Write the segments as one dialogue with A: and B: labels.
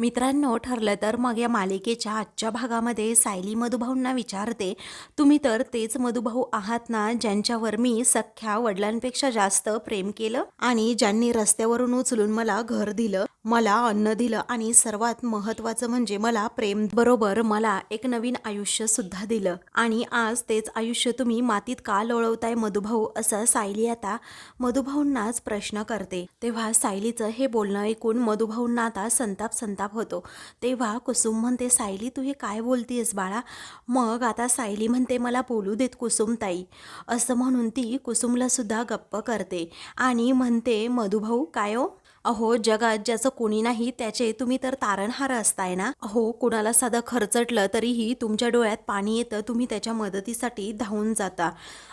A: मित्रांनो, ठरलं तर मग या मालिकेच्या आजच्या भागामध्ये सायली मधुभाऊंना विचारते, तुम्ही तर तेच मधुभाऊ आहात ना ज्यांच्यावर मी सख्ख्या वडिलांपेक्षा जास्त प्रेम केलं आणि ज्यांनी रस्त्यावरून उचलून मला घर दिलं, मला अन्न दिलं आणि सर्वात महत्त्वाचं म्हणजे मला प्रेम बरोबर मला एक नवीन आयुष्य सुद्धा दिलं आणि आज तेच आयुष्य तुम्ही मातीत का लोळवताय मधुभाऊ, असं सायली आता मधुभाऊंनाच प्रश्न करते. तेव्हा सायलीचं हे बोलणं ऐकून मधुभाऊंना आता संताप होतो. तेव्हा कुसुम म्हणते, सायली तू हे काय बोलतीयस बाळा? मग आता सायली म्हणते, मला बोलू देत कुसुमताई, असं म्हणून ती कुसुमला सुद्धा गप्प करते आणि म्हणते, मधुभाऊ काय हो? अहो, जगात ज्याचं कोणी नाही त्याचे तुम्ही तर तारणहार असताय ना. अहो, कुणाला साधं खरचटलं तरीही तुमच्या डोळ्यात पाणी येतं, तुम्ही त्याच्या मदतीसाठी धावून जाता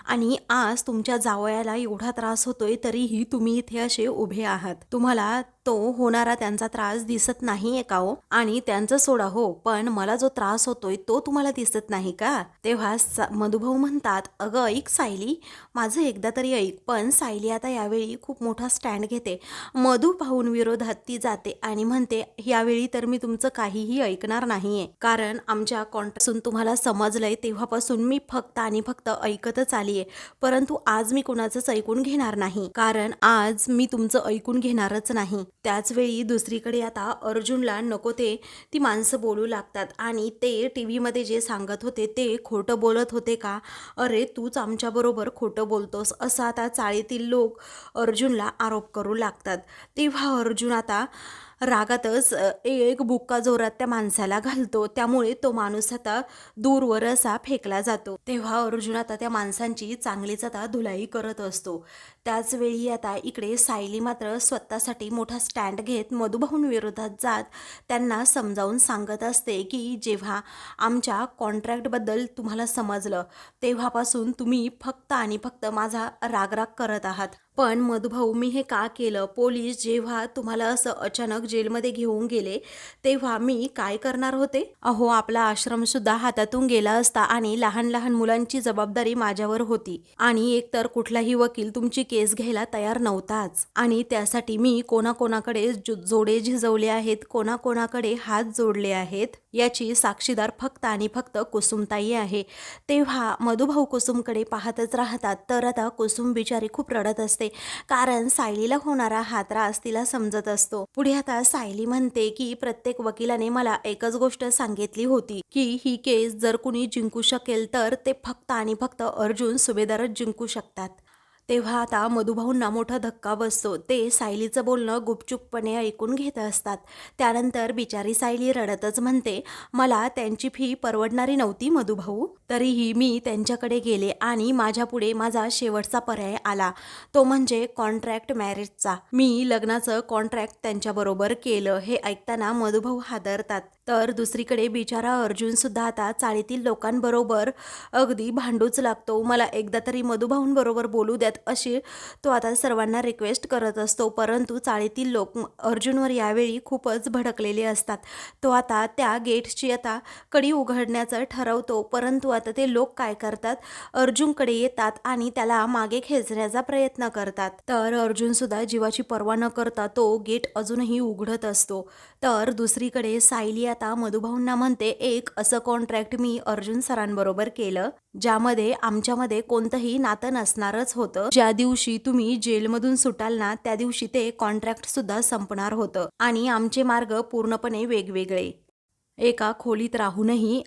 A: आणि आज तुमच्या जावयाला एवढा त्रास होतोय तरीही तुम्ही इथे असे उभे आहात. तुम्हाला तो होणारा त्यांचा त्रास दिसत नाहीये का हो? आणि त्यांचं सोडा हो, पण मला जो त्रास होतोय तो तुम्हाला दिसत नाही का? तेव्हा मधुभाऊ म्हणतात, अगं ऐक सायली, माझं एकदा तरी ऐक. पण सायली आता यावेळी खूप मोठा स्टँड घेते. मधुभाऊंविरोधात ती जाते आणि म्हणते, यावेळी तर मी तुमचं काहीही ऐकणार नाहीये, कारण आमच्या कॉन्ट्रॅक्टपासून तुम्हाला समजलंय तेव्हापासून मी फक्त आणि फक्त ऐकतच आलीये, परंतु आज मी कुणाचंच ऐकून घेणार नाही, कारण आज मी तुमचं ऐकून घेणारच नाही. त्याच वेळी दुसरीकडे आता अर्जुनला नको ते ती माणसं बोलू लागतात आणि ते टीव्ही मध्ये जे सांगत होते ते खोटं बोलत होते का? अरे तूच आमच्याबरोबर खोटं बोलतोस, असं आता चाळीतील लोक अर्जुनला आरोप करू लागतात. तेव्हा अर्जुन आता रागातच एक बुक्का जोरात त्या माणसाला घालतो, त्यामुळे तो माणूस आता दूरवर असा फेकला जातो. तेव्हा अर्जुन आता त्या माणसांची चांगलीच आता धुलाई करत असतो. त्याच वेळी आता इकडे सायली मात्र स्वतःसाठी मोठा स्टँड घेत मधुभाऊंविरोधात जात त्यांना समजावून सांगत असते की जेव्हा आमच्या कॉन्ट्रॅक्टबद्दल तुम्हाला समजलं तेव्हापासून तुम्ही फक्त आणि फक्त माझा रागराग करत आहात. पण मधुभाऊ, मी हे का केलं? पोलीस जेव्हा तुम्हाला असं अचानक जेलमध्ये घेऊन गेले तेव्हा मी काय करणार होते? अहो, आपला आश्रम सुद्धा हातातून गेला असता आणि लहान लहान मुलांची जबाबदारी माझ्यावर होती आणि एकतर कुठलाही वकील तुमची केस घ्यायला तयार नव्हताच आणि त्यासाठी मी कोणाकोणाकडे जोडे झिजवले आहेत, कोणाकोणाकडे हात जोडले आहेत, याची साक्षीदार फक्त आणि फक्त कुसुमताई आहे. तेव्हा मधुभाऊ कुसुमकडे पाहतच राहतात. तर आता कुसुम बिचारी खूप रडत असते, कारण सायलीला होणारा हा त्रास तिला समजत असतो. पुढे आता सायली म्हणते की प्रत्येक वकिलाने मला एकच गोष्ट सांगितली होती की ही केस जर कुणी जिंकू शकेल तर ते फक्त आणि फक्त अर्जुन सुभेदारच जिंकू शकतात. तेव्हा आता मधुभाऊंना मोठा धक्का बसतो. ते सायलीचं बोलणं गुपचूपपणे ऐकून घेत असतात. त्यानंतर बिचारी सायली रडतच म्हणते, मला त्यांची फी परवडणारी नव्हती मधुभाऊ, तरीही मी त्यांच्याकडे गेले आणि माझ्या पुढे माझा शेवटचा पर्याय आला, तो म्हणजे कॉन्ट्रॅक्ट मॅरेजचा. मी लग्नाचं कॉन्ट्रॅक्ट त्यांच्याबरोबर केलं. हे ऐकताना मधुभाऊ हादरतात. तर दुसरीकडे बिचारा अर्जुन सुद्धा आता चाळीतील लोकांबरोबर अगदी भांडूच लागतो. मला एकदा तरी मधुभाऊंबरोबर बोलू द्यात अशी तो आता सर्वांना रिक्वेस्ट करत असतो, परंतु चाळीतील लोक अर्जुनवर यावेळी खूपच भडकलेले असतात. तो आता त्या गेटची आता कडी उघडण्याचं ठरवतो, परंतु आता ते लोक काय करतात, अर्जुनकडे येतात आणि त्याला मागे खेचण्याचा प्रयत्न करतात. तर अर्जुन सुद्धा जीवाची पर्वा न करता तो गेट अजूनही उघडत असतो. तर दुसरीकडे सायली आता मधुभाऊंना म्हणते, एक असं कॉन्ट्रॅक्ट मी अर्जुन सरांबरोबर केलं ज्यामध्ये आमच्यामध्ये कोणतंही नातं नसणारच होतं. ज्या दिवशी तुम्ही जेलमधून सुटाल ना त्या दिवशी ते कॉन्ट्रॅक्ट सुद्धा संपणार होतं आणि आमचे मार्ग पूर्णपणे वेगवेगळे. एका खोलीत राहूनही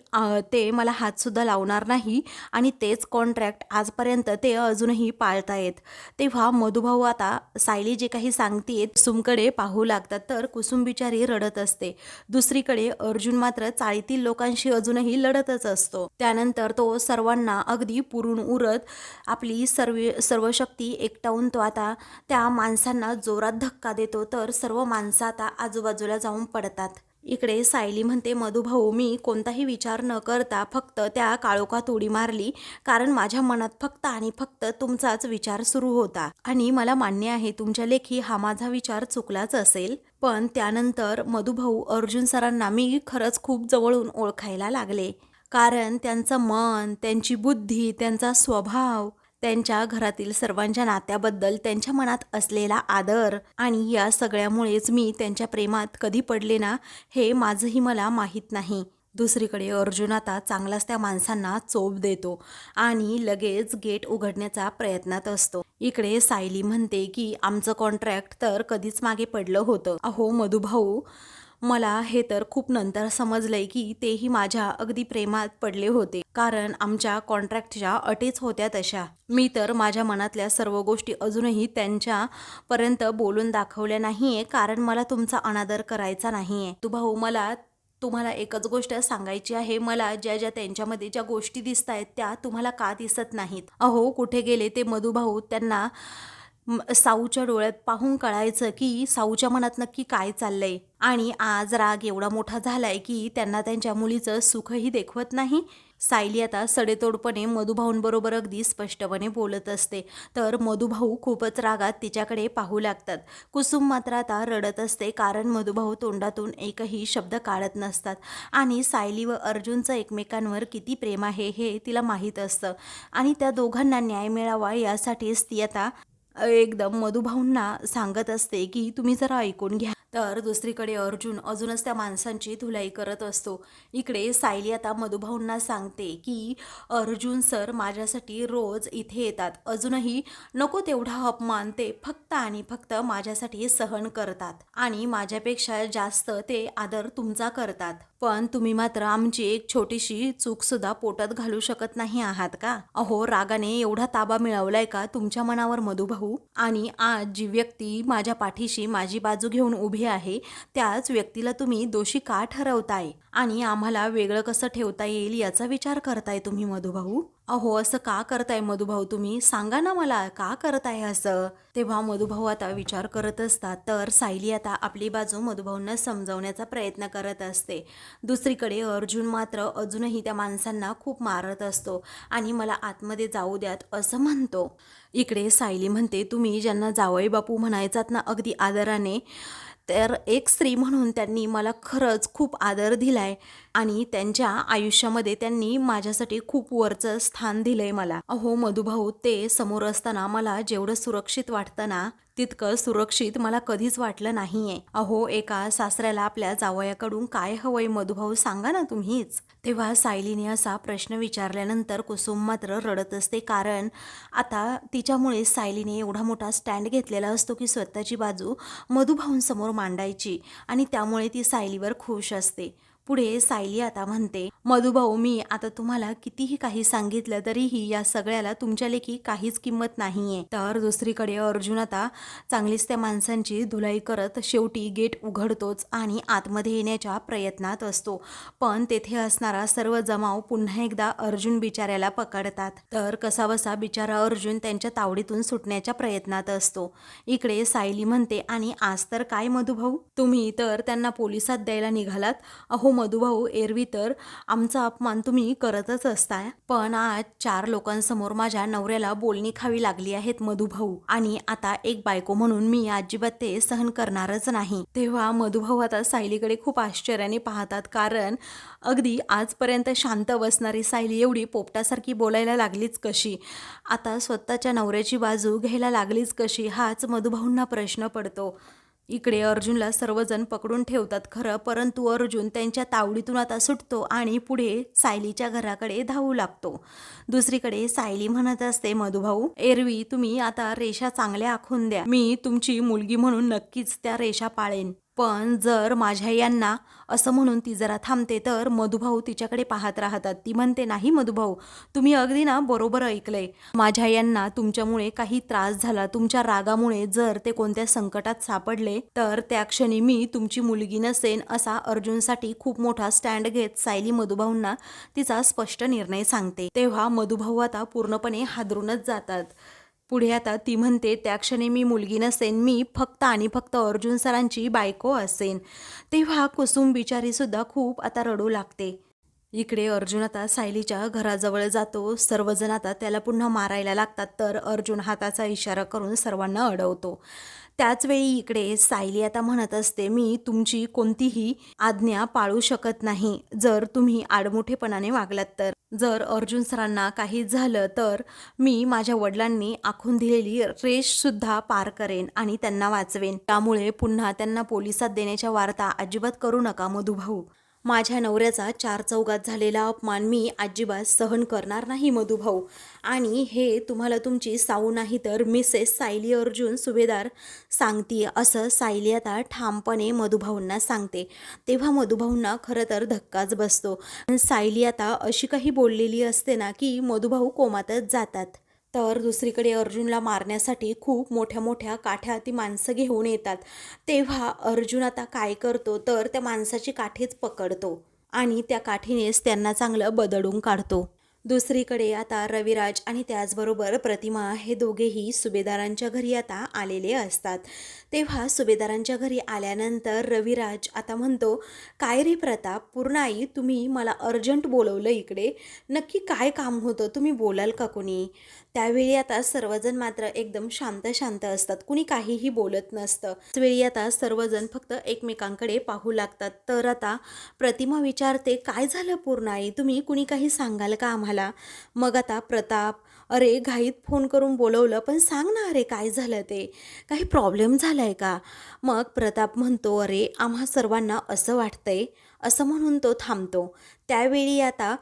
A: ते मला हातसुद्धा लावणार नाही आणि तेच कॉन्ट्रॅक्ट आजपर्यंत ते अजूनही पाळतायत. तेव्हा मधुभाऊ आता सायली जे काही सांगते कुसुमकडे पाहू लागतात. तर कुसुम बिचारी रडत असते. दुसरीकडे अर्जुन मात्र चाळीतील लोकांशी अजूनही लढतच असतो. त्यानंतर तो सर्वांना अगदी पुरून उरत आपली सर्व शक्ती एकटावून तो आता त्या माणसांना जोरात धक्का देतो. तर सर्व माणसं आता आजूबाजूला जाऊन पडतात. इकडे सायली म्हणते, मधुभाऊ, मी कोणताही विचार न करता फक्त त्या काळोखात उडी मारली, कारण माझ्या मनात फक्त आणि फक्त तुमचाच विचार सुरू होता आणि मला मान्य आहे तुमच्या लेखी हा माझा विचार चुकलाच असेल. पण त्यानंतर मधुभाऊ अर्जुन सरांना मी खरंच खूप जवळून ओळखायला लागले, कारण त्यांचं मन, त्यांची बुद्धी, त्यांचा स्वभाव, त्यांच्या घरातील सर्वांच्या नात्याबद्दल त्यांच्या मनात असलेला आदर आणि या सगळ्यामुळेच मी त्यांच्या प्रेमात कधी पडले ना, हे माझंही मला माहीत नाही. दुसरीकडे अर्जुन आता चांगलाच त्या माणसांना चोप देतो आणि लगेच गेट उघडण्याचा प्रयत्नात असतो. इकडे सायली म्हणते की आमचं कॉन्ट्रॅक्ट तर कधीच मागे पडलं होतं. अहो मधुभाऊ, मला हे तर खूप नंतर समजलंय की तेही माझ्या अगदी प्रेमात पडले होते, कारण आमच्या कॉन्ट्रॅक्टच्या अटीच होत्या तशा. मी तर माझ्या मनातल्या सर्व गोष्टी अजूनही त्यांच्यापर्यंत बोलून दाखवल्या नाहीये, कारण मला तुमचा अनादर करायचा नाहीये. तू भाऊ, मला तुम्हाला एकच गोष्ट सांगायची आहे. मला ज्या ज्या त्यांच्यामध्ये ज्या गोष्टी दिसत आहेत त्या तुम्हाला का दिसत नाहीत? अहो कुठे गेले ते मधुभाऊ? त्यांना साऊच्या डोळ्यात पाहून कळायचं की साऊच्या मनात नक्की काय चाललंय. आणि आज राग एवढा मोठा झालाय की त्यांना त्यांच्या मुलीचं सुखही देखवत नाही. सायली आता सडेतोडपणे मधुभाऊंबरोबर अगदी स्पष्टपणे बोलत असते, तर मधुभाऊ खूपच रागात तिच्याकडे पाहू लागतात. कुसुम मात्र आता रडत असते, कारण मधुभाऊ तोंडातून एकही शब्द काढत नसतात आणि सायली व अर्जुनचं एकमेकांवर किती प्रेम आहे हे तिला माहीत असतं आणि त्या दोघांना न्याय मिळावा यासाठीच ती आता एकदम मधुभाऊंना सांगत असते की तुम्ही जरा ऐकून घ्या. तर दुसरीकडे अर्जुन अजूनच त्या माणसांची धुलाई करत असतो. इकडे सायली आता मधुभाऊंना सांगते की अर्जुन सर माझ्यासाठी रोज इथे येतात, अजूनही नको तेवढा अपमान ते फक्त आणि फक्त माझ्यासाठी सहन करतात आणि माझ्यापेक्षा जास्त ते आदर तुमचा करतात. पण तुम्ही मात्र आमची एक छोटीशी चूक सुद्धा पोटात घालू शकत नाही आहात का? अहो रागाने एवढा ताबा मिळवलाय का तुमच्या मनावर मधुभाऊ? आणि आज जी व्यक्ती माझ्या पाठीशी माझी बाजू घेऊन उभी आहे त्याच व्यक्तीला तुम्ही दोषी का ठरवताय आणि आम्हाला वेगळं कसं ठेवता येईल याचा विचार करताय तुम्ही मधुभाऊ? अहो असं का करताय मधुभाऊ? तुम्ही सांगा ना मला, का करताय असं? तेव्हा मधुभाऊ आता विचार करत असतात, तर सायली आता आपली बाजू मधुभाऊंना समजावण्याचा प्रयत्न करत असते. दुसरीकडे अर्जुन मात्र अजूनही त्या माणसांना खूप मारत असतो आणि मला आतमध्ये जाऊ द्यात असं म्हणतो. इकडे सायली म्हणते, तुम्ही ज्यांना जावई बापू म्हणायचात ना अगदी आदराने, तर एक स्त्री म्हणून त्यांनी मला खरंच खूप आदर दिलाय आणि त्यांच्या आयुष्यामध्ये त्यांनी माझ्यासाठी खूप वरचं स्थान दिलंय मला. अहो मधुभाऊ, ते समोर असताना मला जेवढं सुरक्षित वाटतं ना तितकं सुरक्षित मला कधीच वाटलं नाहीये. अहो एका सासऱ्याला आपल्या जावयाकडून काय हवंय मधुभाऊ, सांगा ना तुम्हीच. तेव्हा सायलीने असा प्रश्न विचारल्यानंतर कुसुम मात्र रडत असते, कारण आता तिच्यामुळे सायलीने एवढा मोठा स्टँड घेतलेला असतो की स्वतःची बाजू मधुभाऊंसमोर मांडायची आणि त्यामुळे ती सायलीवर खुश असते. पुढे सायली आता म्हणते, मधुभाऊ मी आता तुम्हाला कितीही काही सांगितलं तरीही या सगळ्याला तुमच्या लेखी काहीच किंमत नाहीये. तर दुसरीकडे अर्जुन आता चांगलीच त्या माणसांची धुलाई करत शेवटी गेट उघडतोच आणि आतमध्ये येण्याच्या प्रयत्नात असतो, पण तेथे असणारा सर्व जमाव पुन्हा एकदा अर्जुन बिचाऱ्याला पकडतात. तर कसाबसा बिचारा अर्जुन त्यांच्या तावडीतून सुटण्याच्या प्रयत्नात असतो. इकडे सायली म्हणते, आणि आज तर काय मधुभाऊ, तुम्ही तर त्यांना पोलिसात द्यायला निघालात. अहो मधुभाऊ, एरवी तर आमचा अपमान तुम्ही करतच असताय, पण आज 4 लोकांसमोर माझ्या नवऱ्याला बोलणी खावी लागली आहेत मधुभाऊ, आणि आता एक बायको म्हणून मी अजिबात ते सहन करणारच नाही. तेव्हा मधुभाऊ आता सायलीकडे खूप आश्चर्याने पाहतात, कारण अगदी आजपर्यंत शांत बसणारी सायली एवढी पोपटासारखी बोलायला लागलीच कशी, आता स्वतःच्या नवऱ्याची बाजू घ्यायला लागलीच कशी, हाच मधुभाऊंना प्रश्न पडतो. इकडे अर्जुनला सर्वजण पकडून ठेवतात खरं, परंतु अर्जुन त्यांच्या तावडीतून आता सुटतो आणि पुढे सायलीच्या घराकडे धावू लागतो. दुसरीकडे सायली म्हणत असते, मधुभाऊ एरवी तुम्ही आता रेषा चांगल्या आखून द्या, मी तुमची मुलगी म्हणून नक्कीच त्या रेषा पाळेन, पण जर माझ्या यांना असं म्हणून ती जरा थांबते तर मधुभाऊ तिच्याकडे पाहत राहतात. ती म्हणते, नाही मधुभाऊ, तुम्ही अगदी ना बरोबर ऐकलंय, माझ्या यांना तुमच्यामुळे काही त्रास झाला, तुमच्या रागामुळे जर ते कोणत्या संकटात सापडले तर त्या क्षणी मी तुमची मुलगी नसेन, असा अर्जुनसाठी खूप मोठा स्टँड घेत सायली मधुभाऊंना तिचा स्पष्ट निर्णय सांगते. तेव्हा मधुभाऊ आता पूर्णपणे हादरूनच जातात. पुढे आता ती म्हणते, त्या क्षणी मी मुलगी नसेन, मी फक्त आणि फक्त अर्जुन सरांची बायको असेन. तेव्हा कुसुम बिचारी सुद्धा खूप आता रडू लागते. इकडे अर्जुन आता सायलीच्या घराजवळ जातो. सर्वजण आता त्याला पुन्हा मारायला लागतात, तर अर्जुन हाताचा इशारा करून सर्वांना अडवतो. त्याचवेळी इकडे सायली आता म्हणत असते, मी तुमची कोणतीही आज्ञा पाळू शकत नाही जर तुम्ही आडमुठेपणाने वागलात तर. जर अर्जुन सरांना काही झालं तर मी माझ्या वडिलांनी आखून दिलेली रेषसुद्धा पार करेन आणि त्यांना वाचवेन. त्यामुळे पुन्हा त्यांना पोलिसात देण्याच्या वार्ता अजिबात करू नका मधुभाऊ. माझ्या नवऱ्याचा चार चौघात झालेला अपमान मी अजिबात सहन करणार नाही मधुभाऊ. आणि हे तुम्हाला तुमची साऊ नाही तर मिसेस सायली अर्जुन सुभेदार सांगतीये, असं सायली आता ठामपणे मधुभाऊंना सांगते. तेव्हा मधुभाऊंना खरं तर धक्काच बसतो. सायली आता अशी काही बोललेली असते ना की मधुभाऊ कोमातच जातात. तर दुसरीकडे अर्जुनला मारण्यासाठी खूप मोठ्या मोठ्या काठ्या ती माणसं घेऊन येतात. तेव्हा अर्जुन आता काय करतो तर त्या माणसाची काठीच पकडतो आणि त्या काठीनेच त्यांना चांगलं बदडून काढतो. दुसरीकडे आता रविराज आणि त्याचबरोबर प्रतिमा हे दोघेही सुभेदारांच्या घरी आता आलेले असतात. तेव्हा सुभेदारांच्या घरी आल्यानंतर रविराज आता म्हणतो, काय रे प्रताप, पूर्णाई, तुम्ही मला अर्जंट बोलवलं इकडे, नक्की काय काम होतं, तुम्ही बोलाल का कोणी? त्यावेळी आता सर्वजण मात्र एकदम शांत शांत असतात, कुणी काहीही बोलत नसतं. त्यावेळी आता सर्वजण फक्त एकमेकांकडे पाहू लागतात. तर आता प्रतिमा विचारते, काय झालं पूर्णाई, तुम्ही कुणी काही सांगाल का आम्हाला? मग आता प्रताप, अरे घाईत फोन करून बोलवलं, पण सांग ना अरे काय झालं ते, काही प्रॉब्लेम झाला आहे का? मग प्रताप म्हणतो, अरे आम्हा सर्वांना असं वाटतंय, असं म्हणून तो थांबतो. त्यावेळी आता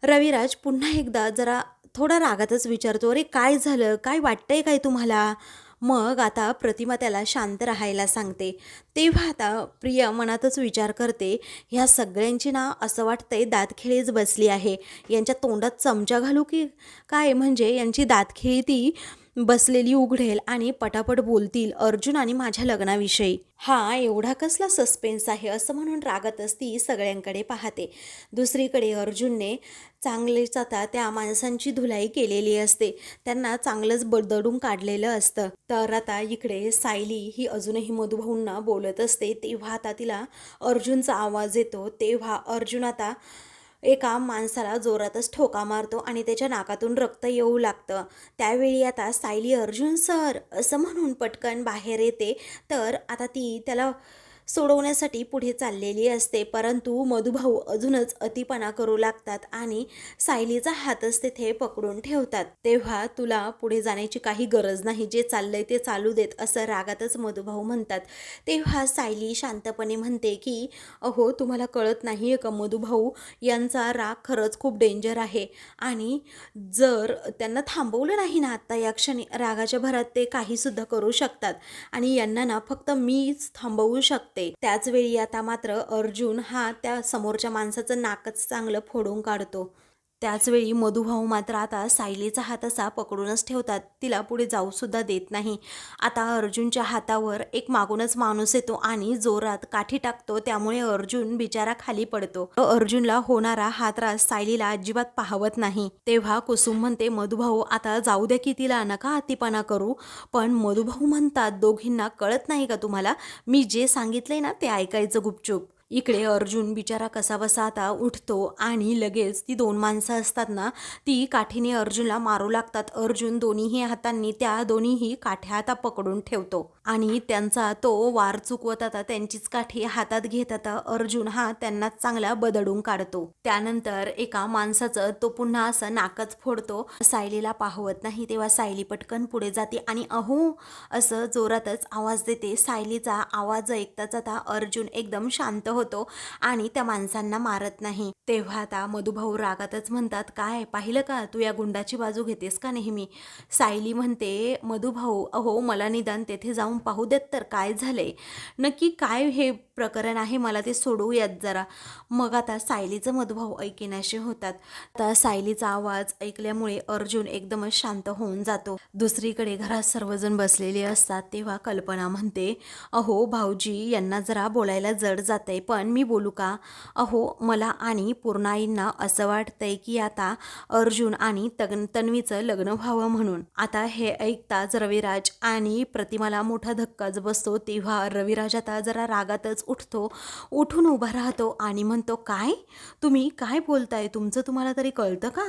A: रविराज पुन्हा एकदा जरा थोडा रागातच विचारतो, अरे काय झालं, काय वाटतंय काय तुम्हाला? मग आता प्रतिमा त्याला शांत राहायला सांगते. तेव्हा आता प्रिया मनातच विचार करते, ह्या सगळ्यांची ना असं वाटतंय दातखिळीच बसली आहे, यांच्या तोंडात चमचा घालू की काय, म्हणजे यांची दातखिळी ती बसलेली उघडेल आणि पटापट बोलतील अर्जुन आणि माझ्या लग्नाविषयी. हा एवढा कसला सस्पेन्स आहे, असं म्हणून रागातच ती सगळ्यांकडे पाहते. दुसरीकडे अर्जुनने चांगलेच आता त्या माणसांची धुलाई केलेली असते, त्यांना चांगलंच बदडून काढलेलं असतं. तर आता इकडे सायली ही अजूनही मधुभाऊंना बोलत असते. तेव्हा आता तिला अर्जुनचा आवाज येतो. तेव्हा अर्जुन आता एका माणसाला जोरातच ठोका मारतो आणि त्याच्या नाकातून रक्त येऊ लागतं. त्यावेळी आता सायली अर्जुन सर असं म्हणून पटकन बाहेर येते. तर आता ती त्याला सोडवण्यासाठी पुढे चाललेली असते, परंतु मधुभाऊ अजूनच अतिपणा करू लागतात आणि सायलीचा हातच तिथे पकडून ठेवतात. तेव्हा तुला पुढे जाण्याची काही गरज नाही, जे चाललंय ते चालू देत, असं रागातच मधुभाऊ म्हणतात. तेव्हा सायली शांतपणे म्हणते की अहो तुम्हाला कळत नाही आहे का मधुभाऊ, यांचा राग खरंच खूप डेंजर आहे आणि जर त्यांना थांबवलं नाही ना आत्ता या क्षणी, रागाच्या भरात ते काहीसुद्धा करू शकतात आणि यांना ना फक्त मीच थांबवू शकते. त्याचवेळी आता मात्र अर्जुन हा त्या समोरच्या माणसाचं नाकच चांगलं फोडून काढतो. त्याचवेळी मधुभाऊ मात्र आता सायलीचा हात असा पकडूनच ठेवतात, तिला पुढे जाऊ सुद्धा देत नाही. आता अर्जुनच्या हातावर एक मागूनच माणूस येतो आणि जोरात काठी टाकतो, त्यामुळे अर्जुन बिचारा खाली पडतो. अर्जुनला होणारा हा त्रास सायलीला अजिबात पाहवत नाही. तेव्हा कुसुम म्हणते, मधुभाऊ आता जाऊ द्या की, तिला नका अतिपणा करू. पण मधुभाऊ म्हणतात, दोघींना कळत नाही का तुम्हाला, मी जे सांगितलंय ना ते ऐकायचं गुपचूप. इकडे अर्जुन बिचारा कसाबसा आता उठतो आणि लगेच ती दोन माणसं असतात ना, ती काठीने अर्जुनला मारू लागतात. अर्जुन दोन्हीही हातांनी त्या दोन्हीही काठ्या आता पकडून ठेवतो आणि त्यांचा तो वार चुकवत आता त्यांचीच काठी हातात घेत आता अर्जुन हा त्यांना चांगला बदडून काढतो. त्यानंतर एका माणसाचं तो पुन्हा असं नाकच फोडतो. सायलीला पाहवत नाही. तेव्हा सायली पटकन पुढे जाते आणि अहो असं जोरातच आवाज देते. सायलीचा आवाज ऐकताच आता अर्जुन एकदम शांत होतो आणि त्या माणसांना मारत नाही. तेव्हा आता मधुभाऊ रागातच म्हणतात, काय पाहिलं का, तू या गुंडाची बाजू घेतेस का नेहमी? सायली म्हणते, मधुभाऊ अहो मला निदान तेथे जाऊन पाहू देत तर, काय झालंय नक्की, काय हे प्रकरण आहे, मला ते सोडवूयात जरा. मग आता सायलीचं मधुभाऊ ऐकेनाशे होतात. आता सायलीचा आवाज ऐकल्यामुळे अर्जुन एकदमच शांत होऊन जातो. दुसरीकडे घरात सर्वजण बसलेले असतात. तेव्हा कल्पना म्हणते, अहो भाऊजी यांना जरा बोलायला जड जातंय, पण मी बोलू का? अहो मला आणि पूर्णाईंना असं वाटतंय की आता अर्जुन आणि तन्वीचं लग्न व्हावं म्हणून. आता हे ऐकताच रविराज आणि प्रतिमाला मोठा धक्काच बसतो. तेव्हा रविराज आता जरा रागातच उठतो, उठून उभा राहतो आणि म्हणतो, काय तुम्ही काय बोलताय, तुमचं तुम्हाला तरी कळतं का?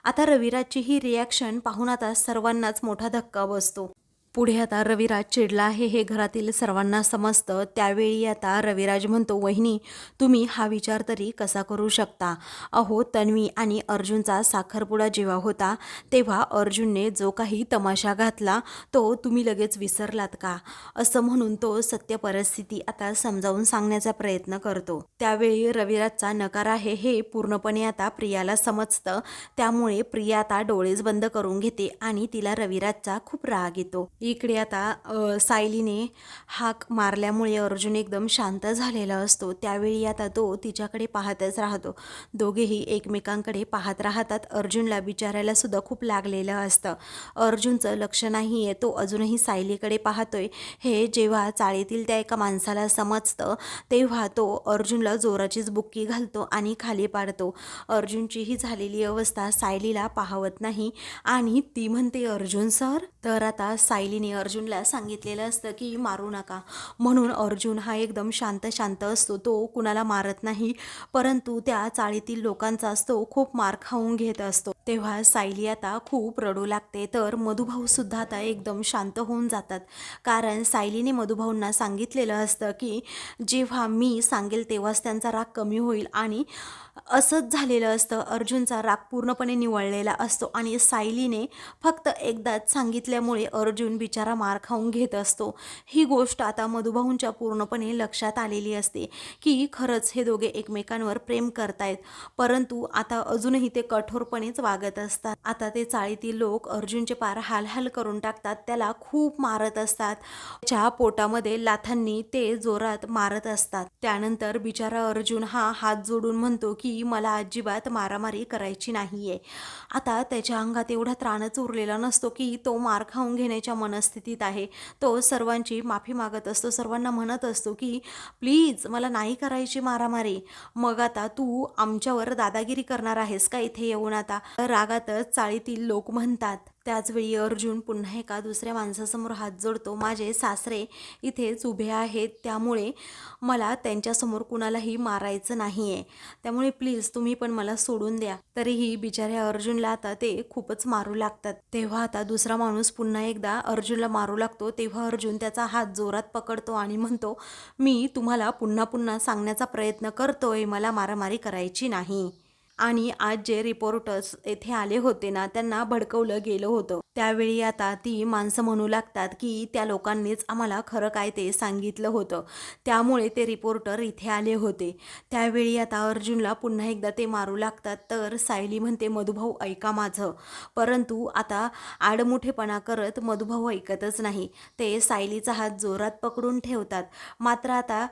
A: आता रविराजची ही रिॲक्शन पाहून आता सर्वांनाच मोठा धक्का बसतो. पुढे आता रविराज चिडला आहे हे घरातील सर्वांना समजतं. त्यावेळी आता रविराज म्हणतो, वहिनी तुम्ही हा विचार तरी कसा करू शकता? अहो तन्वी आणि अर्जुनचा साखरपुडा जेव्हा होता तेव्हा अर्जुनने जो काही तमाशा घातला तो तुम्ही लगेच विसरलात का? असं म्हणून तो सत्य परिस्थिती आता समजावून सांगण्याचा प्रयत्न करतो. त्यावेळी रविराजचा नकार आहे हे पूर्णपणे आता प्रियाला समजतं. त्यामुळे प्रिया आता डोळेच बंद करून घेते आणि तिला रविराजचा खूप राग येतो. इकडे आता सायलीने हाक मारल्यामुळे अर्जुन एकदम शांत झालेला असतो. त्यावेळी आता तो तिच्याकडे पाहतच राहतो. दोघेही एकमेकांकडे पाहत राहतात. अर्जुनला बिचारायला सुद्धा खूप लागलेलं असतं. अर्जुनचं लक्ष नाही आहे, तो अजूनही सायलीकडे पाहतोय. हे जेव्हा चाळीतील त्या एका माणसाला समजतं तेव्हा तो अर्जुनला जोराचीच बुक्की घालतो आणि खाली पाडतो. अर्जुनची ही झालेली अवस्था सायलीला पाहवत नाही आणि ती म्हणते, अर्जुन सर. तर आता सायलीने अर्जुनला सांगितलेलं असतं की मारू नका, म्हणून अर्जुन हा एकदम शांत असतो. तो कुणाला मारत नाही, परंतु त्या चाळीतील लोकांचाच तो खूप मार खाऊन घेत असतो. तेव्हा सायली आता खूप रडू लागते. तर मधुभाऊ सुद्धा आता एकदम शांत होऊन जातात, कारण सायलीने मधुभाऊंना सांगितलेलं असतं की जेव्हा मी सांगेल तेव्हाच त्यांचा राग कमी होईल. आणि असंच झालेलं असतं. अर्जुनचा राग पूर्णपणे निवळलेला असतो आणि सायलीने फक्त एकदाच सांगितल्यामुळे अर्जुन बिचारा मार खाऊन घेत असतो. ही गोष्ट आता मधुभाऊंच्या पूर्णपणे लक्षात आलेली असते की खरंच हे दोघे एकमेकांवर प्रेम करतायत, परंतु आता अजूनही ते कठोरपणेच वागत असतात. आता ते चाळीतील लोक अर्जुनचे पार हाल करून टाकतात, त्याला खूप मारत असतात. त्याच्या पोटामध्ये लाथांनी ते जोरात मारत असतात. त्यानंतर बिचारा अर्जुन हा हात जोडून म्हणतो की मला अजिबात मारामारी करायची नाहीये. आता त्याच्या अंगात एवढा त्राणच उरलेला नसतो की तो मार खाऊन घेण्याच्या मनस्थितीत आहे. तो सर्वांची माफी मागत असतो, सर्वांना म्हणत असतो की प्लीज मला नाही करायची मारामारी. मग आता तू आमच्यावर दादागिरी करणार आहेस का इथे येऊन? आता रागातच चाळीतील लोक म्हणतात. त्याचवेळी अर्जुन पुन्हा एका दुसऱ्या माणसासमोर हात जोडतो. माझे सासरे इथेच उभे आहेत, त्यामुळे मला त्यांच्यासमोर कुणालाही मारायचं नाही आहे, त्यामुळे प्लीज तुम्ही पण मला सोडून द्या. तरीही बिचाऱ्या अर्जुनला आता ते खूपच मारू लागतात. तेव्हा आता दुसरा माणूस पुन्हा एकदा अर्जुनला मारू लागतो. तेव्हा अर्जुन त्याचा हात जोरात पकडतो आणि म्हणतो, मी तुम्हाला पुन्हा पुन्हा सांगण्याचा प्रयत्न करतोय, मला मारामारी करायची नाही. आणि आज जे रिपोर्टर्स येथे आले होते ना, त्यांना भडकवलं गेलं होतं. त्यावेळी आता ती माणसं म्हणू लागतात की त्या लोकांनीच आम्हाला खरं काय ते सांगितलं होतं, त्यामुळे ते रिपोर्टर इथे आले होते. त्यावेळी आता अर्जुनला पुन्हा एकदा ते मारू लागतात. तर सायली म्हणते, मधुभाऊ ऐका माझं. परंतु आता आडमुठेपणा करत मधुभाऊ ऐकतच नाही. ते सायलीचा हात जोरात पकडून ठेवतात. मात्र आता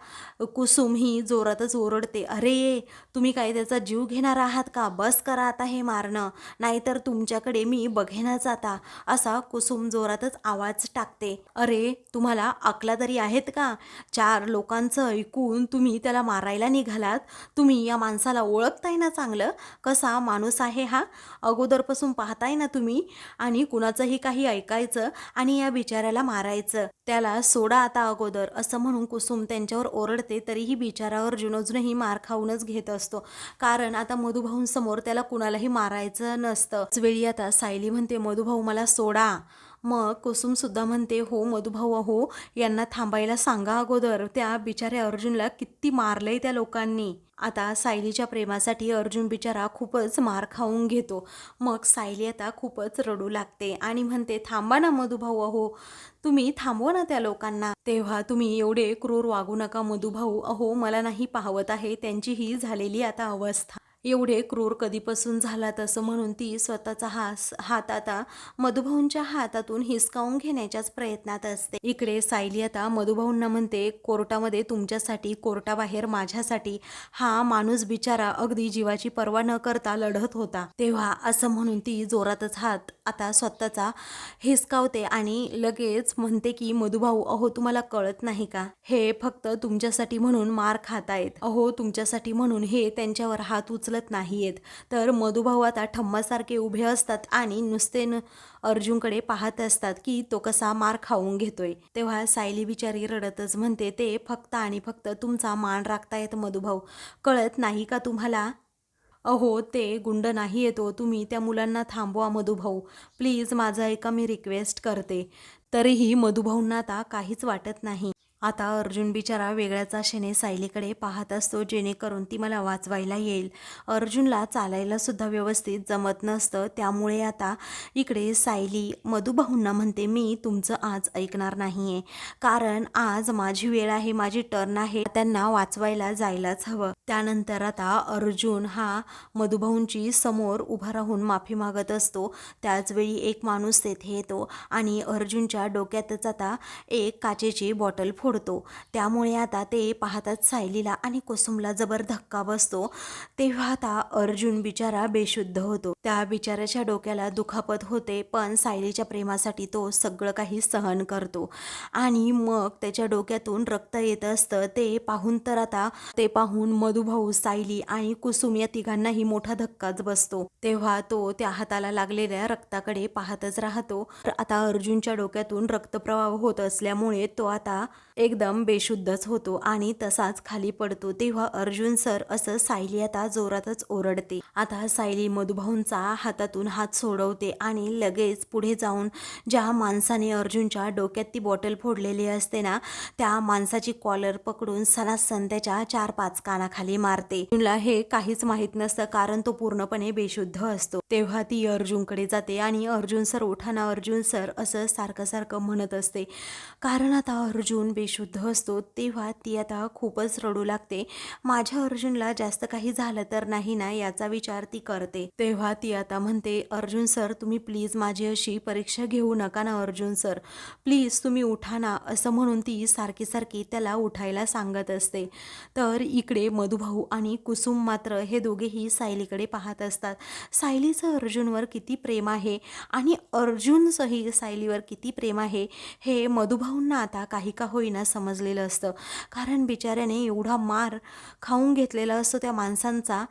A: कुसुम ही जोरातच ओरडते, अरे तुम्ही काय त्याचा जीव घेणार आहात का? बस करा आता हे मारणं, नाहीतर तुमच्याकडे मी बघेनच आता. असा कुसुम जोरातच आवाज टाकते. अरे तुम्हाला अकला तरी आहेत का? 4 लोकांचं ऐकून तुम्ही त्याला मारायला निघालात. तुम्ही या माणसाला ओळखताय ना चांगलं, कसा माणूस आहे हा? अगोदरपासून पाहताय ना तुम्ही, आणि कुणाचंही काही ऐकायचं आणि या बिचाऱ्याला मारायचं. त्याला सोडा आता अगोदर, असं म्हणून कुसुम त्यांच्यावर ओरडते. तरीही बिचारा अर्जुन अजूनही मार खाऊनच घेत असतो, कारण आता मधुभाऊंसमोर त्याला कुणालाही मारायचं नसतं. वेळी आता सायली म्हणते, मधुभाऊ मला सोडा. मग कुसुम सुद्धा म्हणते, हो मधुभाऊ, अहो यांना थांबायला सांगा अगोदर, त्या बिचाऱ्या अर्जुनला किती मारलंय त्या लोकांनी. आता सायलीच्या प्रेमासाठी अर्जुन बिचारा खूपच मार खाऊन घेतो. मग सायली आता खूपच रडू लागते आणि म्हणते, थांबा ना मधुभाऊ, अहो तुम्ही थांबवा ना त्या लोकांना. तेव्हा तुम्ही एवढे क्रूर वागू नका मधुभाऊ, अहो मला नाही पाहवत आहे त्यांची ही झालेली आता अवस्था. एवढे क्रूर कधीपासून झालात? असं म्हणून ती स्वतःचा हात आता मधुभाऊंच्या हातातून हिसकावून घेण्याच्याच प्रयत्नात असते. इकडे सायली आता मधुभाऊंना म्हणते, कोर्टामध्ये तुमच्यासाठी, कोर्टाबाहेर माझ्यासाठी हा माणूस बिचारा अगदी जीवाची पर्वा न करता लढत होता. तेव्हा असं म्हणून ती जोरातच हात आता स्वतःचा हिसकावते आणि लगेच म्हणते की मधुभाऊ, अहो तुम्हाला कळत नाही का, हे फक्त तुमच्यासाठी म्हणून मार खातायत. अहो तुमच्यासाठी म्हणून हे त्यांच्यावर हात उचलत नाहीयेत. तर मधुभाऊ आता ठम्मासारखे उभे असतात आणि नुसते अर्जुनकडे पाहत असतात की तो कसा मार खाऊन घेतोय. तेव्हा सायली बिचारी रडतच म्हणते, ते फक्त आणि फक्त तुमचा मान राखतायत मधुभाऊ, कळत नाही का तुम्हाला? अहो ते गुंड नाही येतो, तुम्ही त्या मुलांना थांबवा मधुभाऊ, प्लीज माझं ऐका, मी रिक्वेस्ट करते. तरीही मधुभाऊंना आता काहीच वाटत नाही. आता अर्जुन बिचारा वेगळ्याच आशेने सायलीकडे पाहत असतो, जेणेकरून ती मला वाचवायला येईल. अर्जुनला चालायला सुद्धा व्यवस्थित जमत नसतं, त्यामुळे आता इकडे सायली मधुभाऊंना म्हणते, मी तुमचं आज ऐकणार नाहीये, कारण आज माझी वेळ आहे, माझी टर्न आहे, त्यांना वाचवायला जायलाच हवं. त्यानंतर आता अर्जुन हा मधुभाऊंची समोर उभा राहून माफी मागत असतो. त्याचवेळी एक माणूस तेथे येतो आणि अर्जुनच्या डोक्यातच आता एक काचेची बॉटल फोडतो. त्यामुळे आता ते पाहतात सायलीला आणि कुसुमला जबर धक्का बसतो. तेव्हा आता अर्जुन बिचारा बेशुद्ध होतो. त्या बिचाऱ्याच्या डोक्याला दुखापत होते, पण सायलीच्या प्रेमासाठी तो सगळं काही सहन करतो आणि मग त्याच्या डोक्यातून रक्त येत असतं. ते पाहून मधुभाऊ, सायली आणि कुसुम या तिघांनाही मोठा धक्काच बसतो. तेव्हा तो त्या हाताला लागलेल्या रक्ताकडे पाहतच राहतो. आता अर्जुनच्या डोक्यातून रक्तप्रवाह होत असल्यामुळे तो आता एकदम बेशुद्धच होतो आणि तसाच खाली पडतो. तेव्हा अर्जुन सर असं सायली आता जोरातच ओरडते. आता सायली मधुभाऊंचा हातातून हात सोडवते आणि लगेच पुढे जाऊन ज्या माणसाने अर्जुनच्या डोक्यात ती बॉटल फोडलेली असते ना, त्या माणसाची कॉलर पकडून सनासन त्याच्या 4-5 कानाखाली मारते. अर्जुनला हे काहीच माहीत नसतं, कारण तो पूर्णपणे बेशुद्ध असतो. तेव्हा ती अर्जुनकडे जाते आणि अर्जुन सर उठा ना, अर्जुन सर असं सारखं सारखं म्हणत असते. कारण आता अर्जुन बेशुद्ध असतो. तेव्हा ती आता खूपच रडू लागते. माझ्या अर्जुनला जास्त काही झालं तर नाही ना, याचा विचार ती करते. तेव्हा ती आता म्हणते, अर्जुन सर तुम्ही प्लीज माझी अशी परीक्षा घेऊ नका ना, अर्जुन सर प्लीज तुम्ही उठा ना, असं म्हणून ती सारखी सारखी त्याला उठायला सांगत असते. तर इकडे मधुभाऊ आणि कुसुम मात्र हे दोघेही सायलीकडे पाहत असतात. सायलीचं अर्जुनवर किती प्रेम आहे आणि अर्जुनचंही सायलीवर किती प्रेम आहे हे मधुभाऊंना आता काही का होईना समजलेलं असतं. कारण बिचाऱ्याने एवढा मार खाऊन घेतलेला असतो त्या माणसांचा,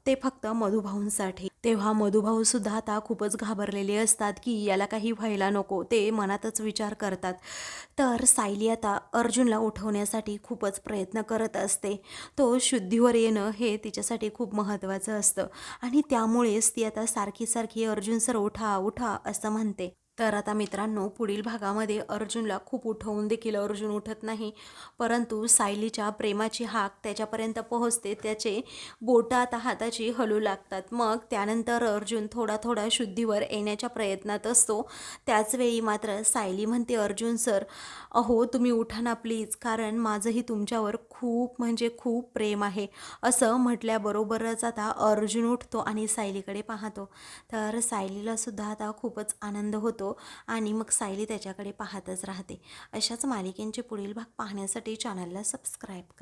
A: ते फक्त मधुभाऊंसाठी. तेव्हा मधुभाऊ सुद्धा आता खूपच घाबरलेले असतात की याला काही व्हायला नको, ते मनातच विचार करतात. तर सायली आता अर्जुनला उठवण्यासाठी खूपच प्रयत्न करत असते. तो शुद्धीवर येणं हे तिच्यासाठी खूप महत्त्वाचं असतं आणि त्यामुळेच ती आता सारखी सारखी अर्जुन सर उठा उठा असं म्हणते. तर आता मित्रांनो, पुढील भागामध्ये अर्जुनला खूप उठवून देखील अर्जुन उठत नाही, परंतु सायलीच्या प्रेमाची हाक त्याच्यापर्यंत पोहोचते. त्याचे बोटं आता हाताची हलू लागतात. मग त्यानंतर अर्जुन थोडा थोडा शुद्धीवर येण्याच्या प्रयत्नात असतो. त्याचवेळी मात्र सायली म्हणते, अर्जुन सर अहो तुम्ही उठा ना प्लीज, कारण माझंही तुमच्यावर खूप म्हणजे खूप प्रेम आहे. असं म्हटल्याबरोबरच आता अर्जुन उठतो आणि सायलीकडे पाहतो. तर सायलीला सुद्धा आता खूपच आनंद होतो आणि मग सायली त्याच्याकडे पाहतच राहते. अशाच मालिकेंचे पुढील भाग पाहण्यासाठी चॅनलला सबस्क्राईब करा.